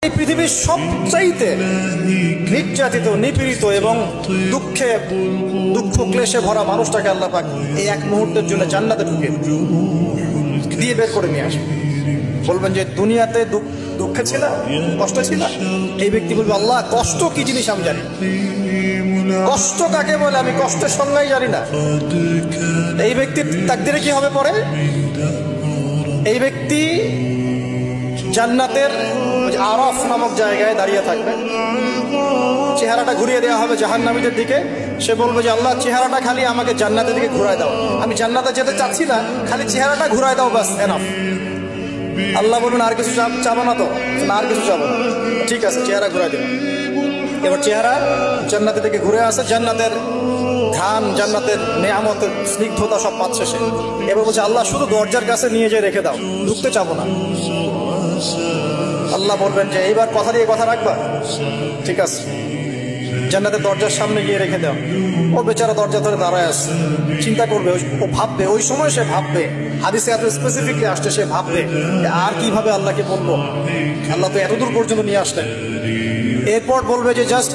এই পৃথিবীর সবচাইতে নির্যাতিত, নিপীড়িত এবং দুঃখ ক্লেশে ভরা মানুষটাকে আল্লাহ পাক এই এক মুহূর্তের জন্য জান্নাতে ঢুকে দিয়ে বের করে নিয়ে আসবে। বলবেন যে দুনিয়াতে দুঃখে ছিল, কষ্ট ছিল, এই ব্যক্তি বলবে আল্লাহ কষ্ট কি জিনিস আমি জানি, কষ্ট কাকে বলে আমি কষ্টের সংজ্ঞাই জানি না। এই ব্যক্তির তাকদিরে কি হবে পরে? এই ব্যক্তি জান্নাতের আরাফ নামক জায়গায় দাঁড়িয়ে থাকবে, চেহারাটা ঘুরিয়ে দেওয়া হবে জাহান্নামীদের দিকে। সে বলবে যে আল্লাহ চেহারাটা খালি আমাকে জান্নাতের দিকে ঘুরায় দাও, আমি জান্নাতে যেতে চাচ্ছি না, খালি চেহারাটা ঘুরায় দাও, বাস এনাফ। আল্লাহ বলবেন আর কিছু চাবো না তো? না, আর কিছু চাবো না। ঠিক আছে, চেহারা ঘুরাই দিল। এবার চেহারা জান্নাতের দিকে ঘুরে আসে, জান্নাতের ঘ্রাণ, জান্নাতের নেয়ামতের স্নিগ্ধতা সব পাচ্ছে সে। এবার বলছে আল্লাহ শুধু দরজার কাছে নিয়ে যেয়ে রেখে দাও, ঢুকতে চাবো না। আল্লাহ বলবেন যে এইবার কথা দিয়ে কথা রাখবা, ঠিক আছে, জান্নাতের দরজার সামনে গিয়ে রেখে দাও। ও বেচারা দরজা ধরে দাঁড়ায় আছে, চিন্তা করবে, ও ভাববে, ওই সময় সে ভাববে, হাদিসে এত স্পেসিফিকলি আসছে, সে ভাববে আর কিভাবে আল্লাহকে বলবো, আল্লাহ তো এতদূর পর্যন্ত নিয়ে আসলেন। এরপর বলবে যে জাস্ট